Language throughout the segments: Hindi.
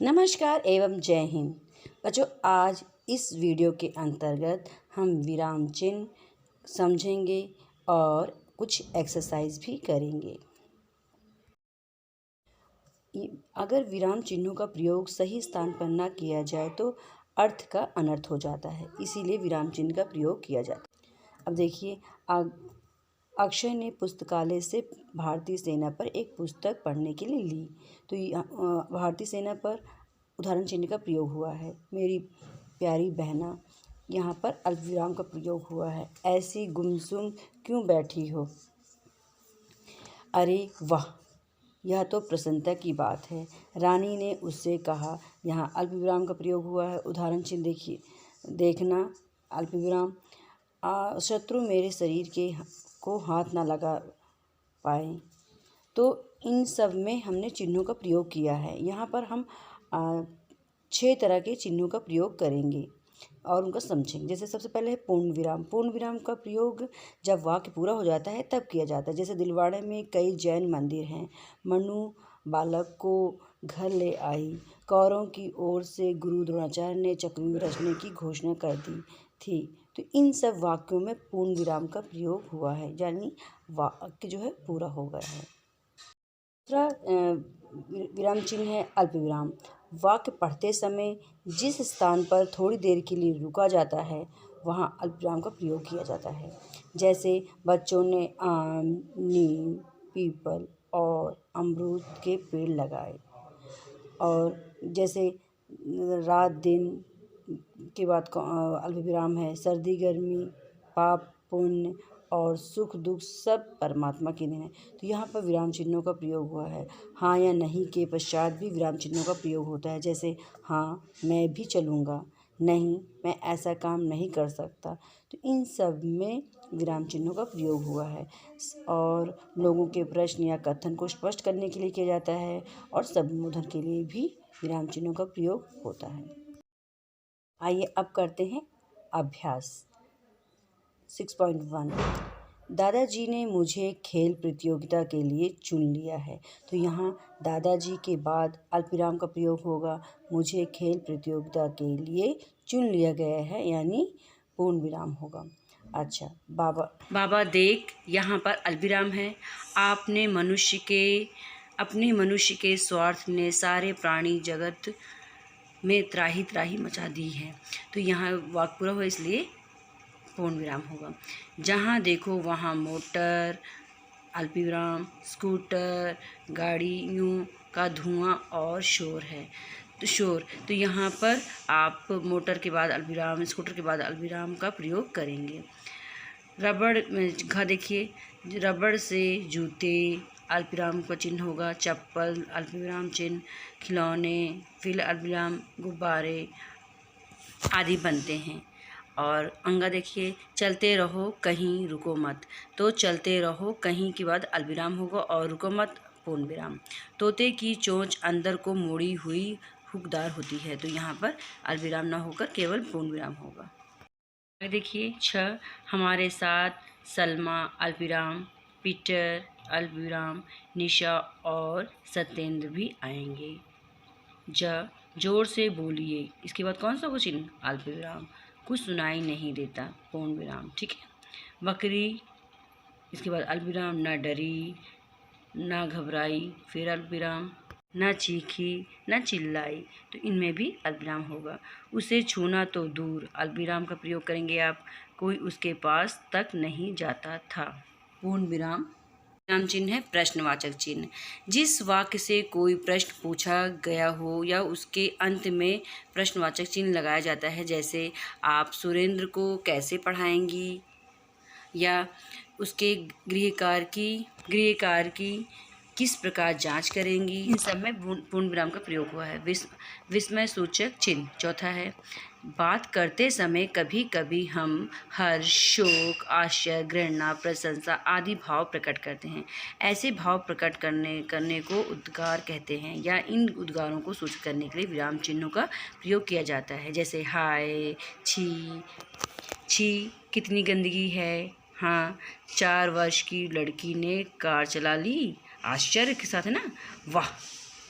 नमस्कार एवं जय हिंद। बच्चों, आज इस वीडियो के अंतर्गत हम विराम चिन्ह समझेंगे और कुछ एक्सरसाइज भी करेंगे। अगर विराम चिन्हों का प्रयोग सही स्थान पर न किया जाए तो अर्थ का अनर्थ हो जाता है, इसीलिए विराम चिन्ह का प्रयोग किया जाता है। अब देखिए, अक्षय ने पुस्तकालय से भारतीय सेना पर एक पुस्तक पढ़ने के लिए ली, तो भारतीय सेना पर उदाहरण चिन्ह का प्रयोग हुआ है। मेरी प्यारी बहना, यहाँ पर अल्पविराम का प्रयोग हुआ है। ऐसी गुमसुम क्यों बैठी हो? अरे वाह, यह तो प्रसन्नता की बात है, रानी ने उससे कहा। यहाँ अल्पविराम का प्रयोग हुआ है। उदाहरण चिन्ह देखिए, देखना अल्पविराम, शत्रु मेरे शरीर को हाथ ना लगा पाए। तो इन सब में हमने चिन्हों का प्रयोग किया है। यहाँ पर हम 6 तरह के चिन्हों का प्रयोग करेंगे और उनका समझेंगे। जैसे सबसे पहले है पूर्ण विराम। पूर्ण विराम का प्रयोग जब वाक्य पूरा हो जाता है तब किया जाता है। जैसे दिलवाड़े में कई जैन मंदिर हैं। मनु बालक को घर ले आई। कौरवों की ओर से गुरु द्रोणाचार्य ने चक्रव्यूह रचने की घोषणा कर दी थी। तो इन सब वाक्यों में पूर्ण विराम का प्रयोग हुआ है, यानी वाक्य जो है पूरा हो गया है। दूसरा विराम चिन्ह है अल्पविराम। वाक्य पढ़ते समय जिस स्थान पर थोड़ी देर के लिए रुका जाता है वहाँ अल्पविराम का प्रयोग किया जाता है। जैसे बच्चों ने आम, नीम, पीपल और अमरूद के पेड़ लगाए। और जैसे रात दिन के बाद अल्पविराम है। सर्दी गर्मी, पाप पुण्य और सुख दुख सब परमात्मा की देन है। तो यहाँ पर विराम चिन्हों का प्रयोग हुआ है। हाँ या नहीं के पश्चात भी विराम चिन्हों का प्रयोग होता है। जैसे हाँ, मैं भी चलूँगा, नहीं, मैं ऐसा काम नहीं कर सकता। तो इन सब में विराम चिन्हों का प्रयोग हुआ है। और लोगों के प्रश्न या कथन को स्पष्ट करने के लिए किया जाता है और संबोधन के लिए भी विराम चिन्हों का प्रयोग होता है। आइए अब करते हैं अभ्यास। 6.1 दादाजी ने मुझे खेल प्रतियोगिता के लिए चुन लिया है। तो यहाँ दादाजी के बाद अल्पविराम का प्रयोग होगा। मुझे खेल प्रतियोगिता के लिए चुन लिया गया है, यानी पूर्ण विराम होगा। अच्छा, बाबा देख, यहाँ पर अल्पविराम है। अपने मनुष्य के स्वार्थ ने सारे प्राणी जगत में त्राही त्राही मचा दी है। तो यहाँ वाक्य पूरा हुआ, इसलिए पूर्ण विराम होगा। जहाँ देखो वहाँ मोटर, अल्पविराम, स्कूटर, गाड़ियों का धुआं और शोर है। तो यहाँ पर आप मोटर के बाद अल्पविराम, स्कूटर के बाद अल्पविराम का प्रयोग करेंगे। देखिए, रबड़ से जूते, अल्पविराम का चिन्ह होगा। चप्पल, अल्पविराम चिन्ह। खिलौने, फिर अल्पविराम, गुब्बारे आदि बनते हैं। और अंगा देखिए, चलते रहो कहीं रुको मत। तो चलते रहो कहीं के बाद अल्पविराम होगा और रुको मत पूर्ण विराम। तोते की चोंच अंदर को मोड़ी हुई हुकदार होती है। तो यहाँ पर अल्पविराम न होकर केवल पूर्ण विराम होगा। देखिए 6 हमारे साथ सलमा, अल्पविराम, पीटर, अल्पविराम, निशा और सत्येंद्र भी आएंगे। जोर से बोलिए, इसके बाद कौन सा चिन्ह? अल्पविराम। कुछ सुनाई नहीं देता, पूर्ण विराम। ठीक है। बकरी, इसके बाद अल्पविराम। न डरी, न घबराई, फिर अल्पविराम। न चीखी, न चिल्लाई, तो इनमें भी अल्पविराम होगा। उसे छूना तो दूर, अल्पविराम का प्रयोग करेंगे आप। कोई उसके पास तक नहीं जाता था, पूर्ण विराम। विराम चिन्ह है प्रश्नवाचक चिन्ह। जिस वाक्य से कोई प्रश्न पूछा गया हो या उसके अंत में प्रश्नवाचक चिन्ह लगाया जाता है। जैसे आप सुरेंद्र को कैसे पढ़ाएंगी, या उसके गृह कार्य की किस प्रकार जांच करेंगी। इन सब में पूर्ण विराम का प्रयोग हुआ है। विस्मय सूचक चिन्ह चौथा है। बात करते समय कभी कभी हम हर्ष, शोक, आश्चर्य, घृणा, प्रशंसा आदि भाव प्रकट करते हैं। ऐसे भाव प्रकट करने को उद्गार कहते हैं, या इन उद्गारों को सूचित करने के लिए विराम चिन्हों का प्रयोग किया जाता है। जैसे हाय, छी, कितनी गंदगी है। हाँ, 4 वर्ष की लड़की ने कार चला ली, आश्चर्य के साथ, है ना। वाह,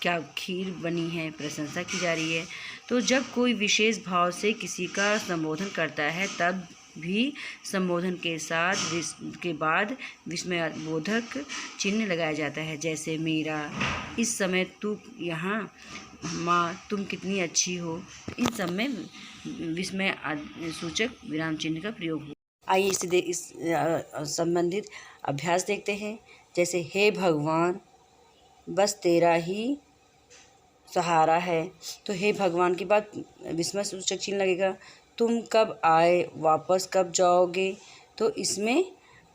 क्या खीर बनी है, प्रशंसा की जा रही है। तो जब कोई विशेष भाव से किसी का संबोधन करता है तब भी संबोधन के साथ के बाद विस्मयबोधक चिन्ह लगाया जाता है, जैसे मेरा, इस समय तू यहाँ, माँ तुम कितनी अच्छी हो। इन सब में विस्मय सूचक विराम चिन्ह का प्रयोग हो। आइए इस संबंधित अभ्यास देखते हैं। जैसे हे भगवान, बस तेरा ही सहारा है, तो हे भगवान के बाद विस्मय सूचक चिन्ह लगेगा। तुम कब आए, वापस कब जाओगे, तो इसमें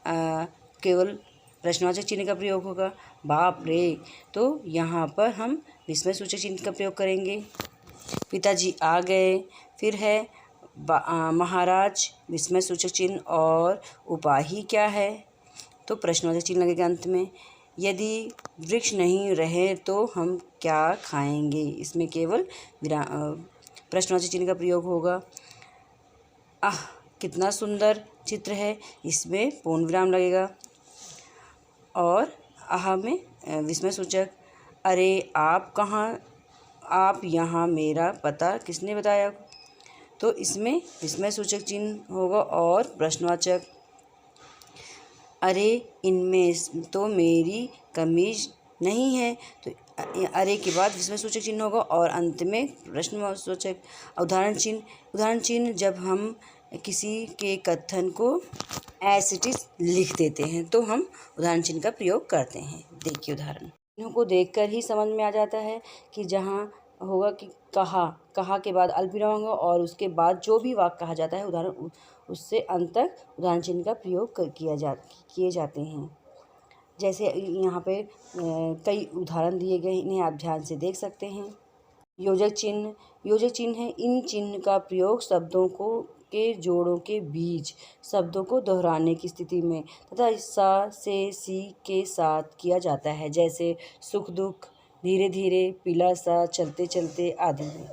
केवल प्रश्नवाचक चिन्ह का प्रयोग होगा। बाप रे, तो यहाँ पर हम विस्मय सूचक चिन्ह का प्रयोग करेंगे। पिताजी आ गए, फिर है महाराज, विस्मय सूचक चिन्ह, और उपाधि क्या है, तो प्रश्नवाचक चिन्ह लगेगा अंत में। यदि वृक्ष नहीं रहे तो हम क्या खाएंगे, इसमें केवल प्रश्नवाचक चिन्ह का प्रयोग होगा। आह कितना सुंदर चित्र है, इसमें पूर्ण विराम लगेगा। और आह में विस्मय सूचक, अरे आप कहाँ, आप यहाँ, मेरा पता किसने बताया, तो इसमें विस्मय सूचक चिन्ह होगा। और प्रश्नवाचक, अरे इनमें तो मेरी कमीज नहीं है, तो अरे के बाद विस्मय सूचक चिन्ह होगा और अंत में प्रश्नवाचक। उदाहरण चिन्ह जब हम किसी के कथन को एज इट इज लिख देते हैं तो हम उदाहरण चिन्ह का प्रयोग करते हैं। देखिए उदाहरण चिन्हों को देखकर ही समझ में आ जाता है कि जहाँ होगा कि कहा के बाद अल्पविराम होगा और उसके बाद जो भी वाक्य कहा जाता है उदाहरण उससे अंत तक उदाहरण चिन्ह का प्रयोग किए जाते हैं। जैसे यहाँ पे कई उदाहरण दिए गए, इन्हें आप ध्यान से देख सकते हैं। योजक चिन्ह है, इन चिन्ह का प्रयोग शब्दों के जोड़ों के बीच शब्दों को दोहराने की स्थिति में तथा सा से सी के साथ किया जाता है, जैसे सुख दुख, धीरे धीरे, पीला सा, चलते चलते आदि में।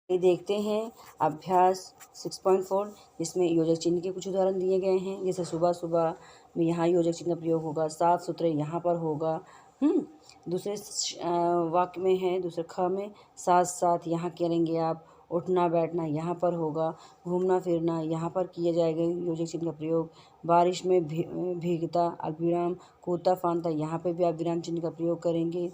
ये देखते हैं अभ्यास 6.4, जिसमें योजक चिन्ह के कुछ उदाहरण दिए गए हैं। जैसे सुबह सुबह में यहाँ योजक चिन्ह का प्रयोग होगा, साफ सुथरे यहाँ पर होगा। दूसरे वाक्य में है, दूसरे ख में साथ साथ यहाँ करेंगे आप, उठना बैठना यहाँ पर होगा, घूमना फिरना यहाँ पर किया जाएगा योजक चिन्ह का प्रयोग। बारिश में भीगता अल्पविराम, कूदता फांदता यहाँ पर भी आप विराम चिन्ह का प्रयोग करेंगे।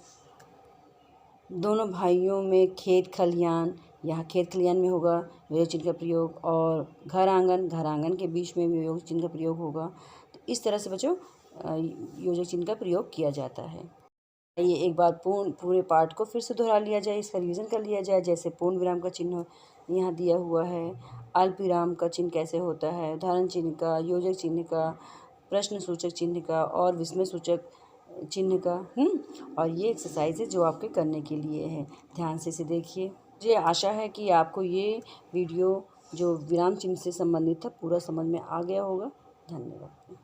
दोनों भाइयों में खेत खलियान, यहाँ खेत खलियान में होगा योजक चिन्ह का प्रयोग। और घर आंगन के बीच में भी योजक चिन्ह का प्रयोग होगा। तो इस तरह से बच्चों योजक चिन्ह का प्रयोग किया जाता है। ये एक बार पूरे पाठ को फिर से दोहरा लिया जाए, इसका रिवीजन कर लिया जाए। जैसे पूर्ण विराम का चिन्ह यहाँ दिया हुआ है, अल्प विराम का चिन्ह कैसे होता है, उदाहरण चिन्ह का, योजक चिन्ह का, प्रश्न सूचक चिन्ह का और विस्मय सूचक चिन्ह का। और ये एक्सरसाइज है जो आपके करने के लिए है, ध्यान से इसे देखिए। मुझे आशा है कि आपको ये वीडियो जो विराम चिन्ह से संबंधित था पूरा समझ में आ गया होगा। धन्यवाद।